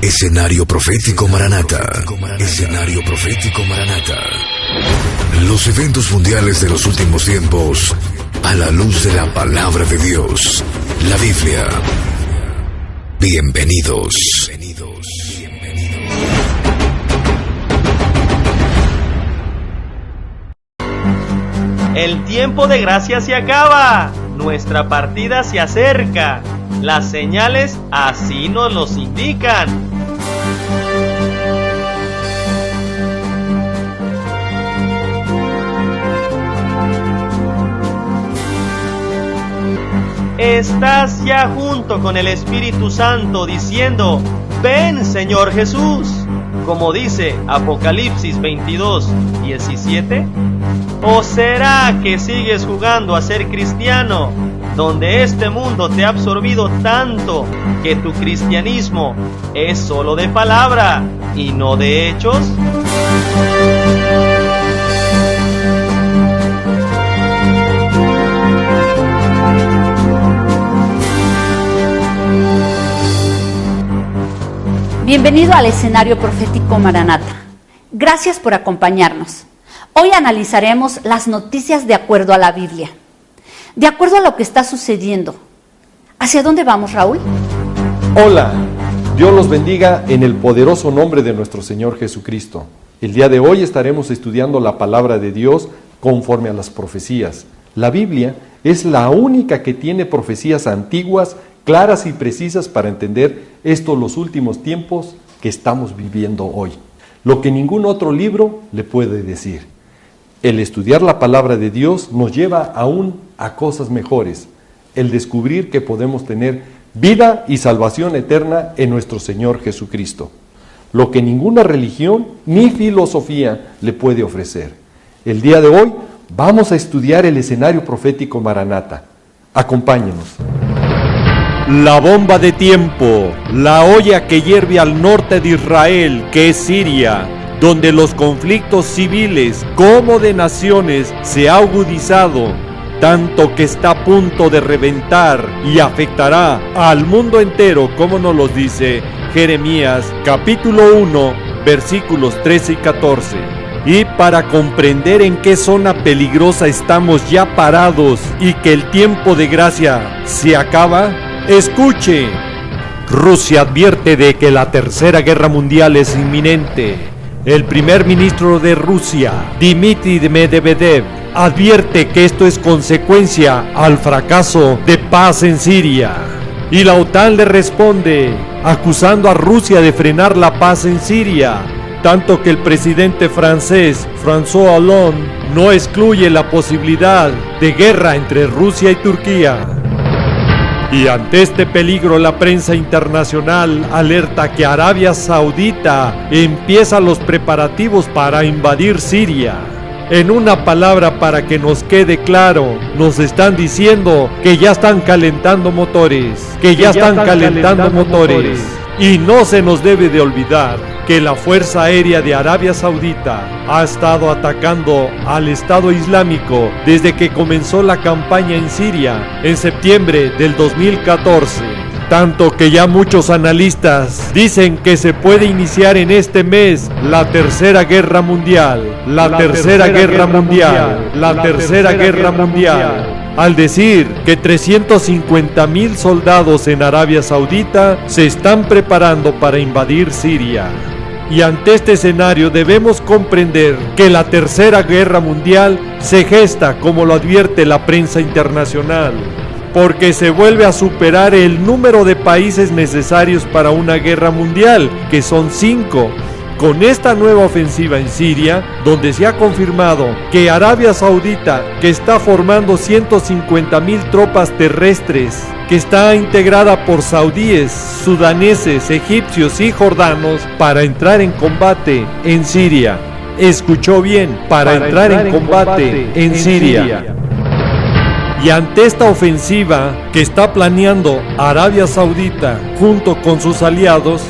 Escenario Profético Maranata. Escenario Profético Maranata. Los eventos mundiales de los últimos tiempos a la luz de la palabra de Dios, la Biblia. Bienvenidos. El tiempo de gracia se acaba. Nuestra partida se acerca. Las señales así nos los indican. Estás ya junto con el Espíritu Santo diciendo: ven, Señor Jesús, como dice Apocalipsis 22:17. ¿O será que sigues jugando a ser cristiano, donde este mundo te ha absorbido tanto que tu cristianismo es solo de palabra y no de hechos? Bienvenido al Escenario Profético Maranata. Gracias por acompañarnos. Hoy analizaremos las noticias de acuerdo a la Biblia, de acuerdo a lo que está sucediendo. ¿Hacia dónde vamos, Raúl? Hola, Dios los bendiga en el poderoso nombre de nuestro Señor Jesucristo. El día de hoy estaremos estudiando la palabra de Dios conforme a las profecías. La Biblia es la única que tiene profecías antiguas, claras y precisas para entender estos los últimos tiempos que estamos viviendo hoy. Lo que ningún otro libro le puede decir. El estudiar la palabra de Dios nos lleva aún a cosas mejores. El descubrir que podemos tener vida y salvación eterna en nuestro Señor Jesucristo. Lo que ninguna religión ni filosofía le puede ofrecer. El día de hoy vamos a estudiar el escenario profético Maranata. Acompáñenos. La bomba de tiempo, la olla que hierve al norte de Israel, que es Siria, donde los conflictos civiles como de naciones se ha agudizado, tanto que está a punto de reventar y afectará al mundo entero, como nos lo dice Jeremías capítulo 1, versículos 13 y 14. Y para comprender en qué zona peligrosa estamos ya parados y que el tiempo de gracia se acaba, escuche. Rusia advierte de que la Tercera Guerra Mundial es inminente. El primer ministro de Rusia, Dmitry Medvedev, advierte que esto es consecuencia al fracaso de paz en Siria. Y la OTAN le responde, acusando a Rusia de frenar la paz en Siria, tanto que el presidente francés, François Hollande, no excluye la posibilidad de guerra entre Rusia y Turquía. Y ante este peligro, la prensa internacional alerta que Arabia Saudita empieza los preparativos para invadir Siria. En una palabra, para que nos quede claro, nos están diciendo que ya están calentando motores, Y no se nos debe de olvidar que la Fuerza Aérea de Arabia Saudita ha estado atacando al Estado Islámico desde que comenzó la campaña en Siria en septiembre del 2014. Tanto que ya muchos analistas dicen que se puede iniciar en este mes la Tercera Guerra Mundial, la Tercera Guerra Mundial. Al decir que 350,000 soldados en Arabia Saudita se están preparando para invadir Siria. Y ante este escenario debemos comprender que la Tercera Guerra Mundial se gesta, como lo advierte la prensa internacional, porque se vuelve a superar el número de países necesarios para una guerra mundial, que son 5. Con esta nueva ofensiva en Siria, donde se ha confirmado que Arabia Saudita, que está formando 150,000 tropas terrestres, que está integrada por saudíes, sudaneses, egipcios y jordanos, para entrar en combate en Siria. Escuchó bien, para entrar en combate en Siria. Y ante esta ofensiva que está planeando Arabia Saudita junto con sus aliados,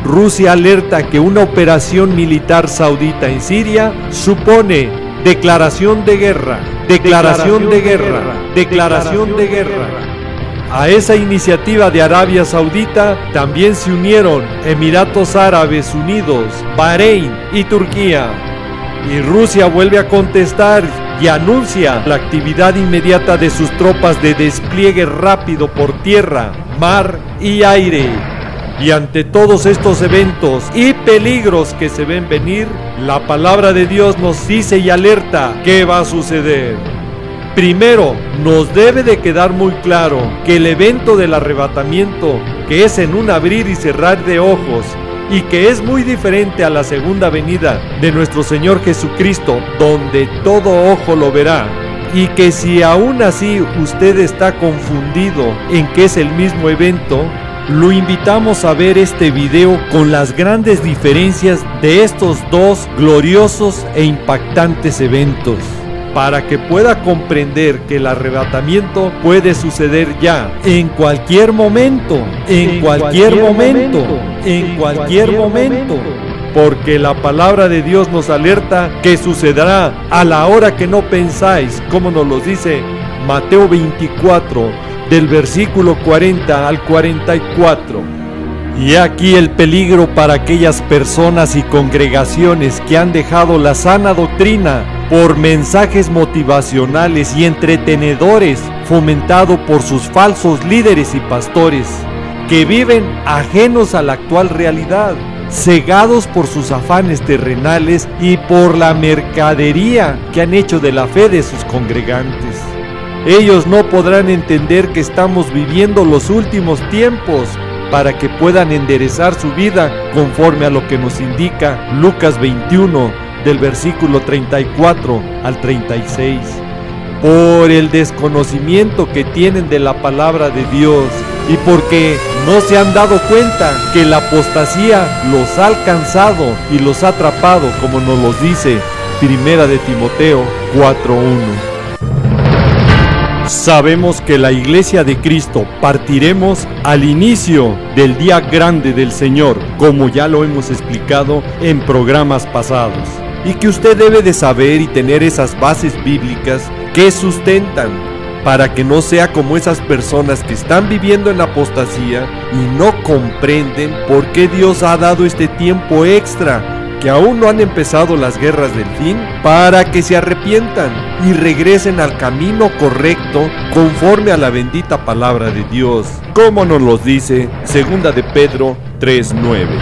Rusia alerta que una operación militar saudita en Siria supone declaración de guerra. A esa iniciativa de Arabia Saudita también se unieron Emiratos Árabes Unidos, Bahrein y Turquía. Y Rusia vuelve a contestar y anuncia la actividad inmediata de sus tropas de despliegue rápido por tierra, mar y aire. Y ante todos estos eventos y peligros que se ven venir, la palabra de Dios nos dice y alerta qué va a suceder. Primero, nos debe de quedar muy claro que el evento del arrebatamiento, que es en un abrir y cerrar de ojos, y que es muy diferente a la segunda venida de nuestro Señor Jesucristo, donde todo ojo lo verá, y que si aún así usted está confundido en que es el mismo evento, lo invitamos a ver este video con las grandes diferencias de estos dos gloriosos e impactantes eventos, para que pueda comprender que el arrebatamiento puede suceder ya, en cualquier momento, en cualquier momento, porque la palabra de Dios nos alerta que sucederá a la hora que no pensáis, como nos lo dice Mateo 24, del versículo 40 al 44. Y aquí el peligro para aquellas personas y congregaciones que han dejado la sana doctrina por mensajes motivacionales y entretenedores fomentado por sus falsos líderes y pastores, que viven ajenos a la actual realidad, cegados por sus afanes terrenales y por la mercadería que han hecho de la fe de sus congregantes. Ellos no podrán entender que estamos viviendo los últimos tiempos para que puedan enderezar su vida conforme a lo que nos indica Lucas 21, del versículo 34 al 36. Por el desconocimiento que tienen de la palabra de Dios y porque no se han dado cuenta que la apostasía los ha alcanzado y los ha atrapado, como nos lo dice Primera de Timoteo 4:1. Sabemos que la Iglesia de Cristo partiremos al inicio del día grande del Señor, como ya lo hemos explicado en programas pasados, y que usted debe de saber y tener esas bases bíblicas que sustentan, para que no sea como esas personas que están viviendo en apostasía y no comprenden por qué Dios ha dado este tiempo extra, que aún no han empezado las guerras del fin, para que se arrepientan y regresen al camino correcto conforme a la bendita palabra de Dios, como nos lo dice 2 de Pedro 3:9.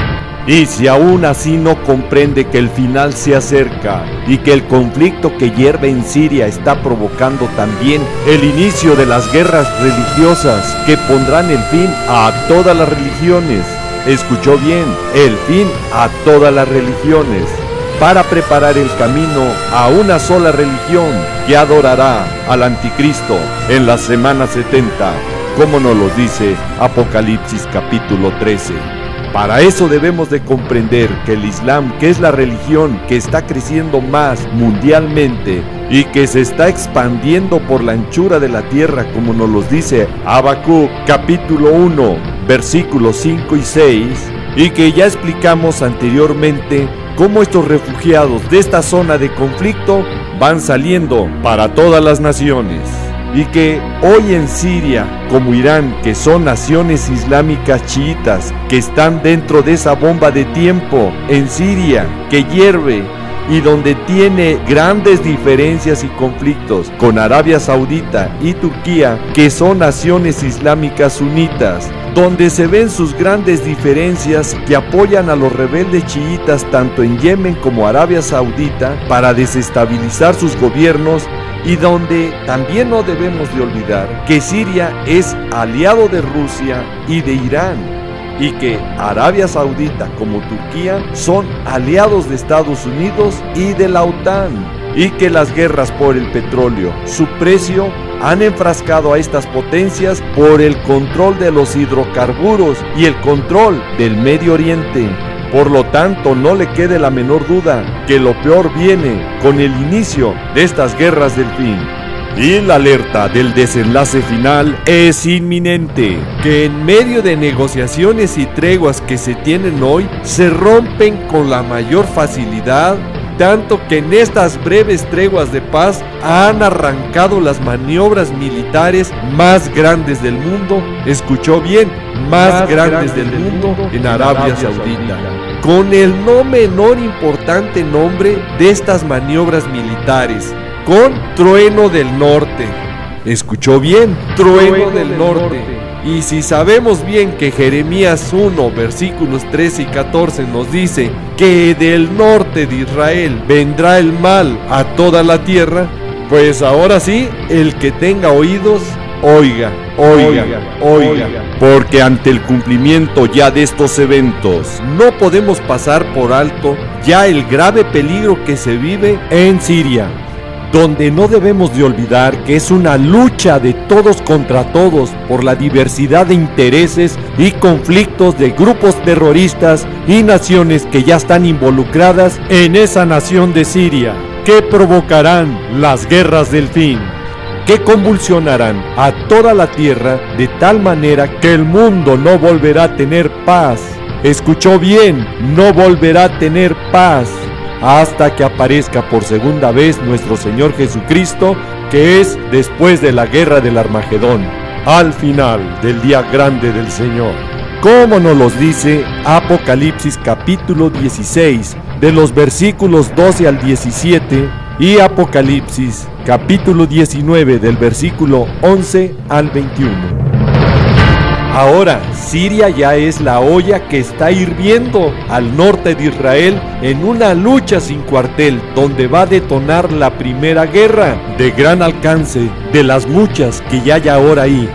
Y si aún así no comprende que el final se acerca y que el conflicto que hierve en Siria está provocando también el inicio de las guerras religiosas que pondrán el fin a todas las religiones, escuchó bien, el fin a todas las religiones, para preparar el camino a una sola religión que adorará al anticristo en la semana 70, como nos lo dice Apocalipsis capítulo 13. Para eso debemos de comprender que el Islam, que es la religión que está creciendo más mundialmente y que se está expandiendo por la anchura de la tierra, como nos lo dice Habacuc capítulo 1, versículos 5 y 6, y que ya explicamos anteriormente cómo estos refugiados de esta zona de conflicto van saliendo para todas las naciones. Y que hoy en Siria, como Irán, que son naciones islámicas chiitas, que están dentro de esa bomba de tiempo en Siria, que hierve y donde tiene grandes diferencias y conflictos con Arabia Saudita y Turquía, que son naciones islámicas sunitas, donde se ven sus grandes diferencias que apoyan a los rebeldes chiitas tanto en Yemen como Arabia Saudita para desestabilizar sus gobiernos, y donde también no debemos de olvidar que Siria es aliado de Rusia y de Irán, y que Arabia Saudita como Turquía son aliados de Estados Unidos y de la OTAN, y que las guerras por el petróleo, su precio, han enfrascado a estas potencias por el control de los hidrocarburos y el control del Medio Oriente. Por lo tanto, no le quede la menor duda que lo peor viene con el inicio de estas guerras del fin. Y la alerta del desenlace final es inminente, que en medio de negociaciones y treguas que se tienen hoy, se rompen con la mayor facilidad tanto que en estas breves treguas de paz han arrancado las maniobras militares más grandes del mundo. Escuchó bien, más grandes del mundo en Arabia Saudita, con el no menor importante nombre de estas maniobras militares, con Trueno del Norte. Escuchó bien, Trueno del Norte. Y si sabemos bien que Jeremías 1, versículos 13 y 14 nos dice que del norte de Israel vendrá el mal a toda la tierra, pues ahora sí, el que tenga oídos, oiga, porque ante el cumplimiento ya de estos eventos, no podemos pasar por alto ya el grave peligro que se vive en Siria, donde no debemos de olvidar que es una lucha de todos contra todos por la diversidad de intereses y conflictos de grupos terroristas y naciones que ya están involucradas en esa nación de Siria, que provocarán las guerras del fin, que convulsionarán a toda la tierra de tal manera que el mundo no volverá a tener paz. Escuchó bien, no volverá a tener paz, hasta que aparezca por segunda vez nuestro Señor Jesucristo, que es después de la guerra del Armagedón, al final del día grande del Señor. Como nos los dice Apocalipsis capítulo 16, de los versículos 12 al 17, y Apocalipsis capítulo 19, del versículo 11 al 21. Ahora, Siria ya es la olla que está hirviendo al norte de Israel en una lucha sin cuartel, donde va a detonar la primera guerra de gran alcance de las muchas que ya hay ahora ahí.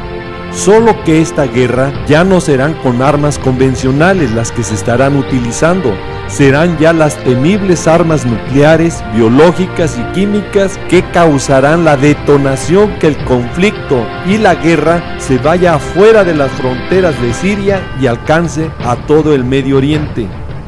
Solo que esta guerra ya no serán con armas convencionales las que se estarán utilizando, serán ya las temibles armas nucleares, biológicas y químicas que causarán la detonación, que el conflicto y la guerra se vaya afuera de las fronteras de Siria y alcance a todo el Medio Oriente,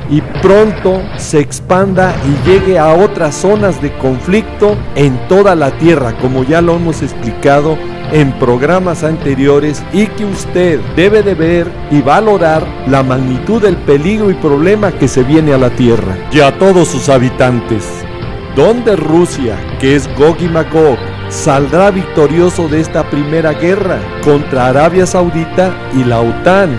y pronto se expanda y llegue a otras zonas de conflicto en toda la tierra, como ya lo hemos explicado en programas anteriores, y que usted debe de ver y valorar la magnitud del peligro y problema que se viene a la tierra y a todos sus habitantes, donde Rusia, que es Gog y Magog, saldrá victorioso de esta primera guerra contra Arabia Saudita y la OTAN,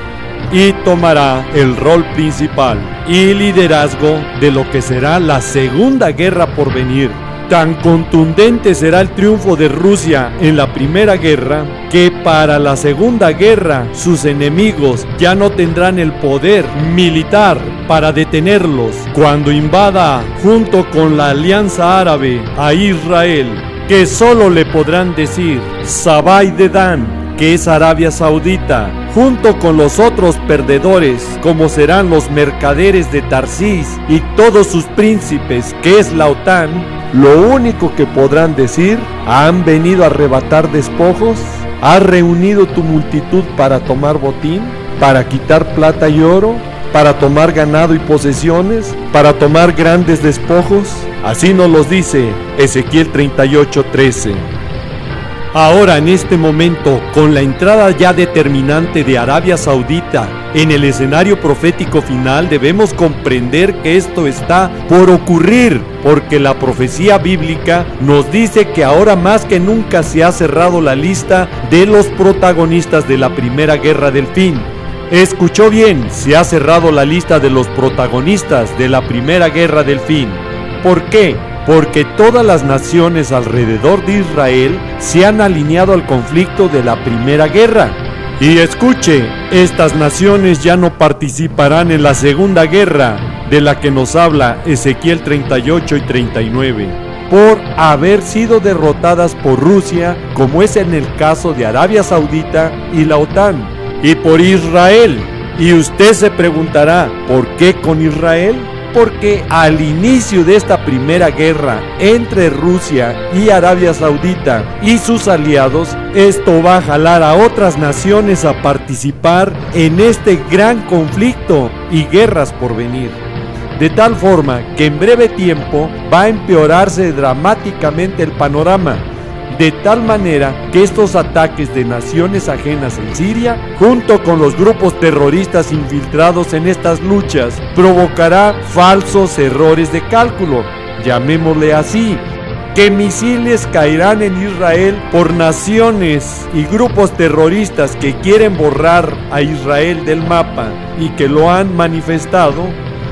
y tomará el rol principal y liderazgo de lo que será la segunda guerra por venir. Tan contundente será el triunfo de Rusia en la primera guerra, que para la segunda guerra sus enemigos ya no tendrán el poder militar para detenerlos cuando invada junto con la alianza árabe a Israel, que solo le podrán decir Sabá y Dedán, que es Arabia Saudita, junto con los otros perdedores, como serán los mercaderes de Tarsis y todos sus príncipes, que es la OTAN. Lo único que podrán decir: ¿han venido a arrebatar despojos? ¿Has reunido tu multitud para tomar botín? ¿Para quitar plata y oro? ¿Para tomar ganado y posesiones? ¿Para tomar grandes despojos? Así nos los dice Ezequiel 38:13. Ahora, en este momento, con la entrada ya determinante de Arabia Saudita en el escenario profético final, debemos comprender que esto está por ocurrir, porque la profecía bíblica nos dice que ahora más que nunca se ha cerrado la lista de los protagonistas de la primera guerra del fin. Escuchó bien, se ha cerrado la lista de los protagonistas de la primera guerra del fin. ¿Por qué? Porque todas las naciones alrededor de Israel se han alineado al conflicto de la primera guerra. Y escuche, estas naciones ya no participarán en la segunda guerra, de la que nos habla Ezequiel 38 y 39, por haber sido derrotadas por Rusia, como es en el caso de Arabia Saudita y la OTAN, y por Israel. Y usted se preguntará, ¿por qué con Israel? Porque al inicio de esta primera guerra entre Rusia y Arabia Saudita y sus aliados, esto va a jalar a otras naciones a participar en este gran conflicto y guerras por venir. De tal forma que en breve tiempo va a empeorarse dramáticamente el panorama, de tal manera que estos ataques de naciones ajenas en Siria, junto con los grupos terroristas infiltrados en estas luchas, provocará falsos errores de cálculo, llamémosle así, que misiles caerán en Israel por naciones y grupos terroristas que quieren borrar a Israel del mapa y que lo han manifestado,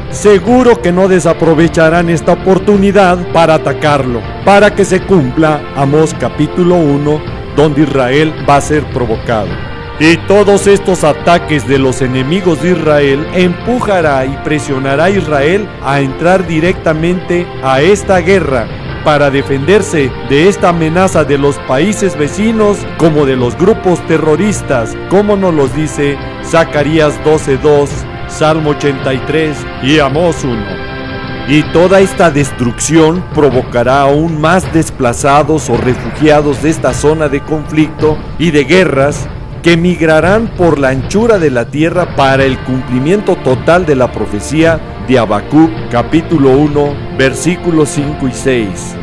seguro que no desaprovecharán esta oportunidad para atacarlo, para que se cumpla Amós capítulo 1, donde Israel va a ser provocado. Y todos estos ataques de los enemigos de Israel empujará y presionará a Israel a entrar directamente a esta guerra para defenderse de esta amenaza de los países vecinos como de los grupos terroristas, como nos los dice Zacarías 12:2, Salmo 83 y Amós 1. Y toda esta destrucción provocará aún más desplazados o refugiados de esta zona de conflicto y de guerras que migrarán por la anchura de la tierra para el cumplimiento total de la profecía de Habacuc capítulo 1 versículos 5 y 6.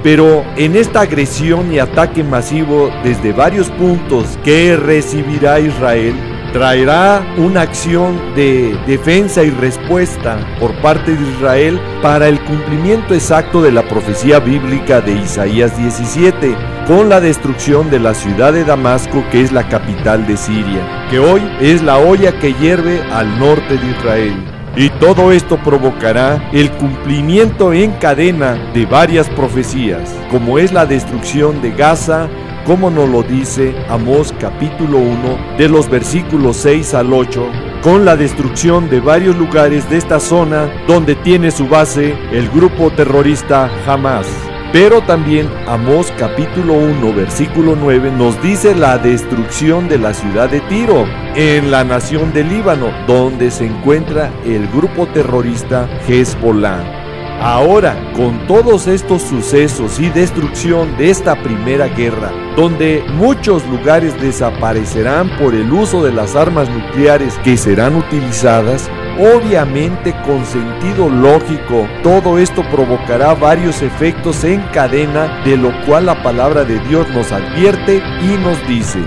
Pero en esta agresión y ataque masivo desde varios puntos que recibirá Israel, traerá una acción de defensa y respuesta por parte de Israel para el cumplimiento exacto de la profecía bíblica de Isaías 17, con la destrucción de la ciudad de Damasco, que es la capital de Siria, que hoy es la olla que hierve al norte de Israel. Y todo esto provocará el cumplimiento en cadena de varias profecías, como es la destrucción de Gaza, como nos lo dice Amós capítulo 1, de los versículos 6 al 8, con la destrucción de varios lugares de esta zona donde tiene su base el grupo terrorista Hamas. Pero también Amós capítulo 1 versículo 9 nos dice la destrucción de la ciudad de Tiro, en la nación del Líbano, donde se encuentra el grupo terrorista Hezbollah. Ahora, con todos estos sucesos y destrucción de esta primera guerra, donde muchos lugares desaparecerán por el uso de las armas nucleares que serán utilizadas, obviamente con sentido lógico, todo esto provocará varios efectos en cadena, de lo cual la palabra de Dios nos advierte y nos dice: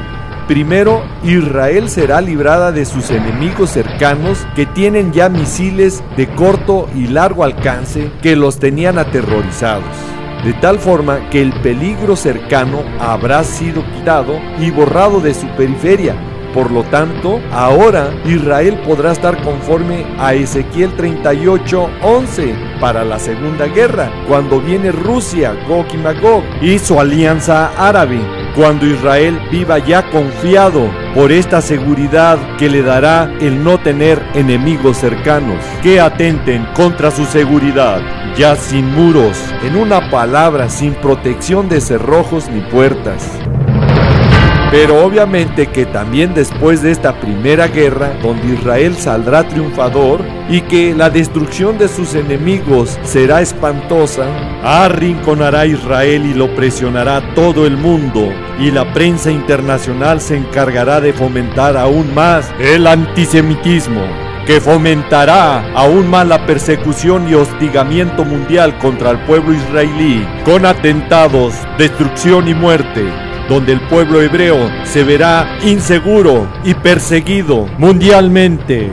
primero, Israel será librada de sus enemigos cercanos que tienen ya misiles de corto y largo alcance que los tenían aterrorizados, de tal forma que el peligro cercano habrá sido quitado y borrado de su periferia. Por lo tanto, ahora Israel podrá estar conforme a Ezequiel 38:11 para la Segunda Guerra, cuando viene Rusia, Gog y Magog, y su alianza árabe, cuando Israel viva ya confiado por esta seguridad que le dará el no tener enemigos cercanos que atenten contra su seguridad, ya sin muros, en una palabra, sin protección de cerrojos ni puertas. Pero obviamente que también después de esta primera guerra, donde Israel saldrá triunfador y que la destrucción de sus enemigos será espantosa, arrinconará a Israel y lo presionará todo el mundo, y la prensa internacional se encargará de fomentar aún más el antisemitismo, que fomentará aún más la persecución y hostigamiento mundial contra el pueblo israelí, con atentados, destrucción y muerte, donde el pueblo hebreo se verá inseguro y perseguido mundialmente,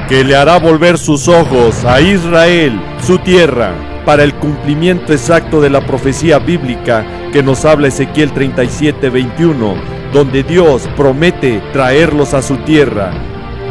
que le hará volver sus ojos a Israel, su tierra, para el cumplimiento exacto de la profecía bíblica que nos habla Ezequiel 37:21, donde Dios promete traerlos a su tierra.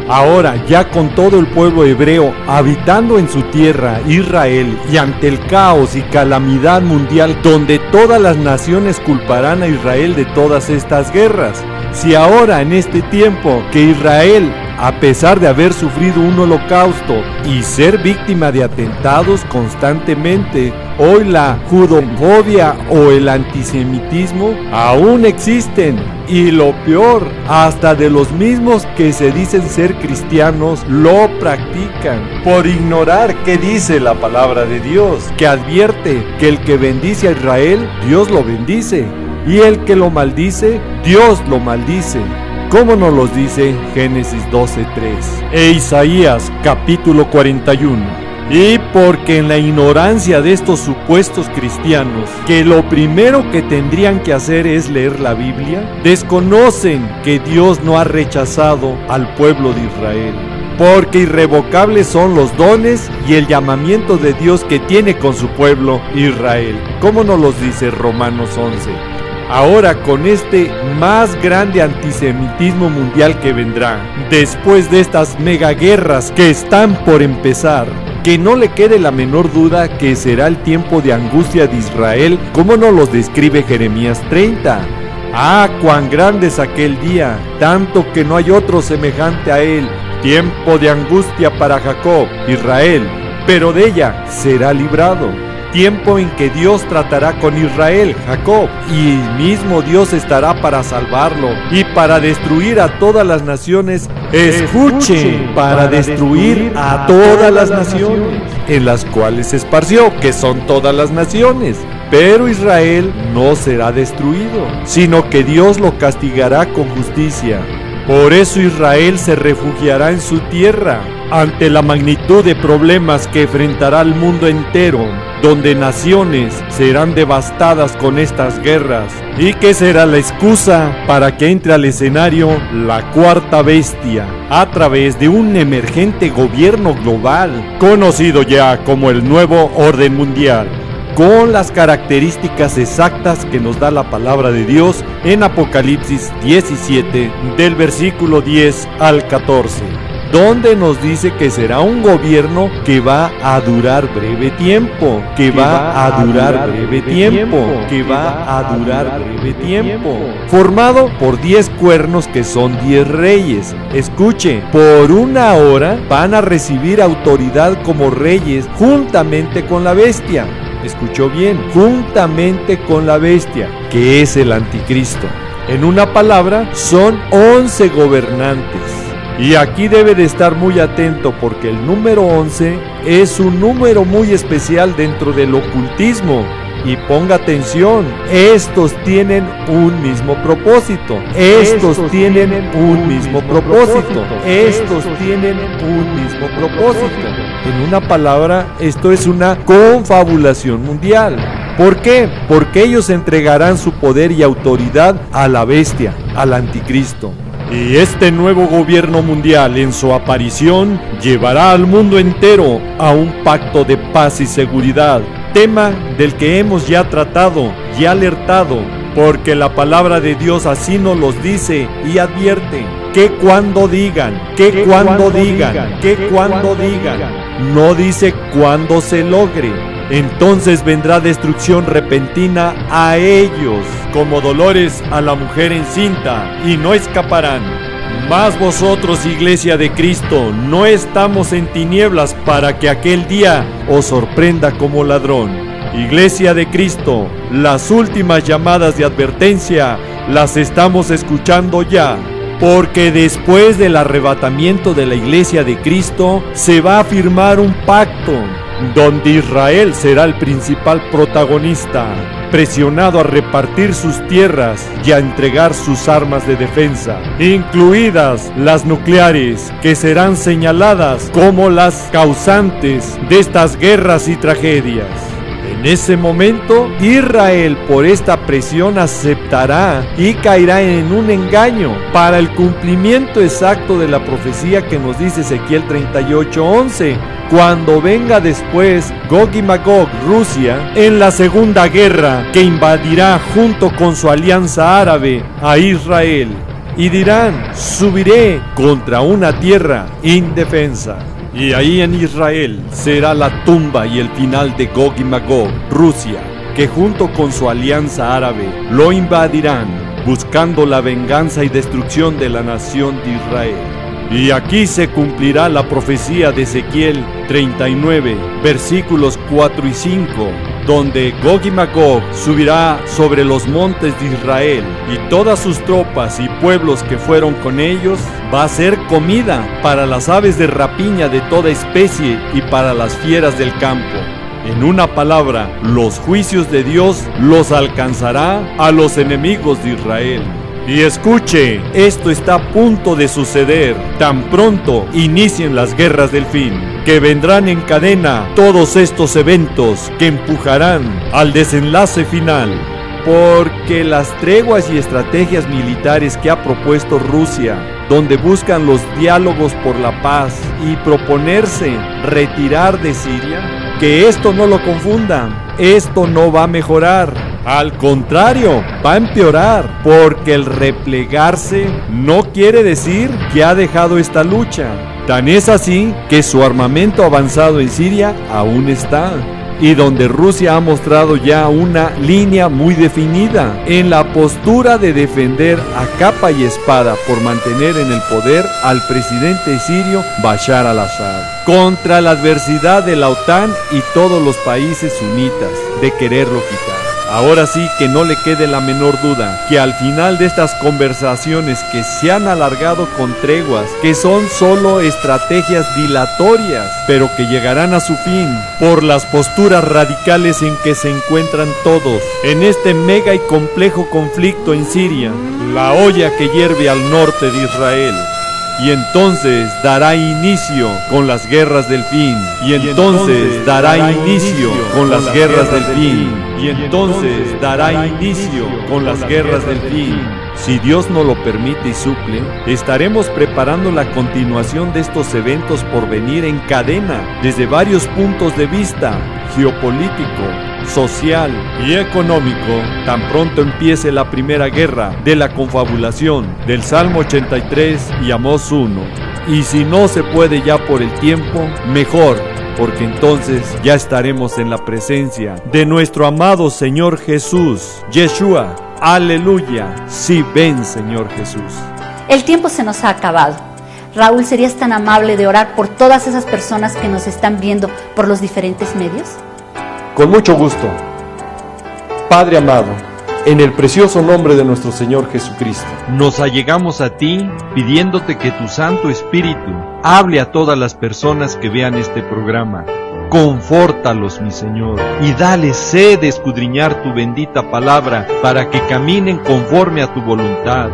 Ahora, ya con todo el pueblo hebreo habitando en su tierra, Israel, y ante el caos y calamidad mundial, donde todas las naciones culparán a Israel de todas estas guerras. Si ahora, en este tiempo, que Israel, a pesar de haber sufrido un holocausto y ser víctima de atentados constantemente, hoy la judofobia o el antisemitismo aún existen, y lo peor, hasta de los mismos que se dicen ser cristianos lo practican, por ignorar qué dice la palabra de Dios, que advierte que el que bendice a Israel, Dios lo bendice, y el que lo maldice, Dios lo maldice, como nos los dice Génesis 12:3 e Isaías capítulo 41. Y porque en la ignorancia de estos supuestos cristianos, que lo primero que tendrían que hacer es leer la Biblia, desconocen que Dios no ha rechazado al pueblo de Israel. porque irrevocables son los dones y el llamamiento de Dios que tiene con su pueblo Israel, como nos los dice Romanos 11. Ahora, con este más grande antisemitismo mundial que vendrá, después de estas megaguerras que están por empezar, que no le quede la menor duda que será el tiempo de angustia de Israel, como nos los describe Jeremías 30. Ah, cuán grande es aquel día, tanto que no hay otro semejante a él. Tiempo de angustia para Jacob, Israel, pero de ella será librado. Tiempo en que Dios tratará con Israel, Jacob, y el mismo Dios estará para salvarlo y para destruir a todas las naciones. Escuchen, para destruir a todas las naciones en las cuales se esparció, que son todas las naciones. Pero Israel no será destruido, sino que Dios lo castigará con justicia. Por eso Israel se refugiará en su tierra ante la magnitud de problemas que enfrentará el mundo entero, donde naciones serán devastadas con estas guerras, y que será la excusa para que entre al escenario la cuarta bestia, a través de un emergente gobierno global, conocido ya como el nuevo orden mundial, con las características exactas que nos da la palabra de Dios en Apocalipsis 17, del versículo 10 al 14, donde nos dice que será un gobierno que va a durar breve tiempo, que va a durar breve tiempo, que va a durar breve tiempo, formado por 10 cuernos que son 10 reyes. Escuche, por una hora van a recibir autoridad como reyes juntamente con la bestia. Escuchó bien, juntamente con la bestia, que es el anticristo. En una palabra, son 11 gobernantes. Y aquí debe de estar muy atento, porque el número 11 es un número muy especial dentro del ocultismo. Y ponga atención, estos tienen un mismo propósito. Estos tienen un mismo propósito. Estos tienen un mismo propósito. En una palabra, esto es una confabulación mundial. ¿Por qué? Porque ellos entregarán su poder y autoridad a la bestia, al anticristo. Y este nuevo gobierno mundial, en su aparición, llevará al mundo entero a un pacto de paz y seguridad, tema del que hemos ya tratado y alertado, porque la palabra de Dios así nos los dice y advierte, que cuando digan, que cuando digan, que cuando digan, no dice cuándo se logre. Entonces vendrá destrucción repentina a ellos, como dolores a la mujer encinta, y no escaparán. Mas vosotros, Iglesia de Cristo, no estamos en tinieblas para que aquel día os sorprenda como ladrón. Iglesia de Cristo, las últimas llamadas de advertencia las estamos escuchando ya, porque después del arrebatamiento de la Iglesia de Cristo se va a firmar un pacto donde Israel será el principal protagonista, presionado a repartir sus tierras y a entregar sus armas de defensa, incluidas las nucleares, que serán señaladas como las causantes de estas guerras y tragedias. En ese momento, Israel por esta presión aceptará y caerá en un engaño para el cumplimiento exacto de la profecía que nos dice Ezequiel 38:11, cuando venga después Gog y Magog, Rusia, en la segunda guerra que invadirá junto con su alianza árabe a Israel. Y dirán, subiré contra una tierra indefensa. Y ahí en Israel será la tumba y el final de Gog y Magog, Rusia, que junto con su alianza árabe lo invadirán, buscando la venganza y destrucción de la nación de Israel. Y aquí se cumplirá la profecía de Ezequiel 39, versículos 4 y 5, donde Gog y Magog subirá sobre los montes de Israel, y todas sus tropas y pueblos que fueron con ellos va a ser comida para las aves de rapiña de toda especie y para las fieras del campo. En una palabra, los juicios de Dios los alcanzará a los enemigos de Israel. Y escuche, esto está a punto de suceder, tan pronto inicien las guerras del fin, que vendrán en cadena todos estos eventos que empujarán al desenlace final. Porque las treguas y estrategias militares que ha propuesto Rusia, donde buscan los diálogos por la paz y proponerse retirar de Siria, que esto no lo confundan, esto no va a mejorar. Al contrario, va a empeorar, porque el replegarse no quiere decir que ha dejado esta lucha. Tan es así que su armamento avanzado en Siria aún está, y donde Rusia ha mostrado ya una línea muy definida en la postura de defender a capa y espada por mantener en el poder al presidente sirio Bashar al-Assad, contra la adversidad de la OTAN y todos los países sunitas de quererlo quitar. Ahora sí que no le quede la menor duda que al final de estas conversaciones que se han alargado con treguas, que son solo estrategias dilatorias, pero que llegarán a su fin por las posturas radicales en que se encuentran todos en este mega y complejo conflicto en Siria, la olla que hierve al norte de Israel. Y entonces dará inicio con las guerras del fin. Y entonces dará inicio con las guerras del fin. Y entonces dará inicio con las guerras del fin. Si Dios nos lo permite y suple, estaremos preparando la continuación de estos eventos por venir en cadena desde varios puntos de vista: geopolítico, social y económico, tan pronto empiece la primera guerra de la confabulación del Salmo 83 y Amós 1. Y si no se puede ya por el tiempo, mejor, porque entonces ya estaremos en la presencia de nuestro amado Señor Jesús, Yeshua. Aleluya, sí, ven Señor Jesús. El tiempo se nos ha acabado. Raúl, ¿serías tan amable de orar por todas esas personas que nos están viendo por los diferentes medios? Con mucho gusto. Padre amado, en el precioso nombre de nuestro Señor Jesucristo, nos allegamos a ti pidiéndote que tu Santo Espíritu hable a todas las personas que vean este programa. Confórtalos, mi Señor, y dale sed de escudriñar tu bendita palabra para que caminen conforme a tu voluntad.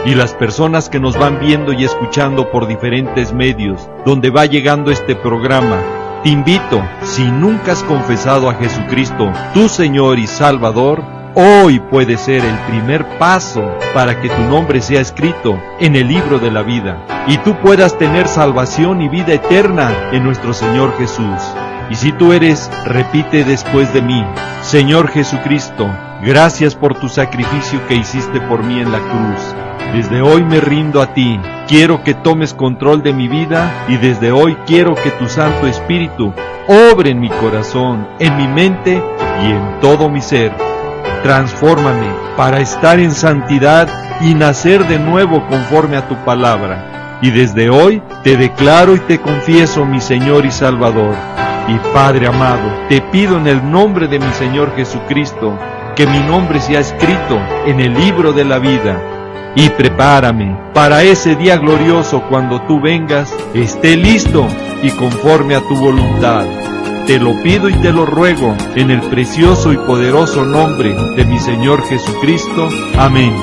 Y las personas que nos van viendo y escuchando por diferentes medios, donde va llegando este programa, te invito, si nunca has confesado a Jesucristo, tu Señor y Salvador, hoy puede ser el primer paso para que tu nombre sea escrito en el libro de la vida y tú puedas tener salvación y vida eterna en nuestro Señor Jesús. Y si tú eres, repite después de mí: Señor Jesucristo, gracias por tu sacrificio que hiciste por mí en la cruz. Desde hoy me rindo a ti, quiero que tomes control de mi vida y desde hoy quiero que tu Santo Espíritu obre en mi corazón, en mi mente y en todo mi ser. Transfórmame para estar en santidad y nacer de nuevo conforme a tu palabra. Y desde hoy te declaro y te confieso mi Señor y Salvador. Y Padre amado, te pido en el nombre de mi Señor Jesucristo que mi nombre sea escrito en el libro de la vida. Y prepárame para ese día glorioso cuando tú vengas, esté listo y conforme a tu voluntad. Te lo pido y te lo ruego en el precioso y poderoso nombre de mi Señor Jesucristo. Amén.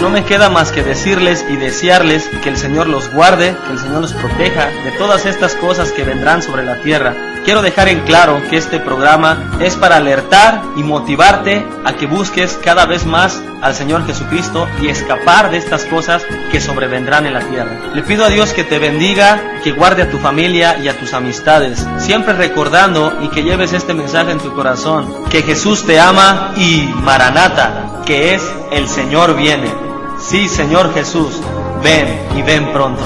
No me queda más que decirles y desearles que el Señor los guarde, que el Señor los proteja de todas estas cosas que vendrán sobre la tierra. Quiero dejar en claro que este programa es para alertar y motivarte a que busques cada vez más al Señor Jesucristo y escapar de estas cosas que sobrevendrán en la tierra. Le pido a Dios que te bendiga, que guarde a tu familia y a tus amistades, siempre recordando y que lleves este mensaje en tu corazón, que Jesús te ama y Maranata, que es el Señor viene. Sí, Señor Jesús, ven y ven pronto.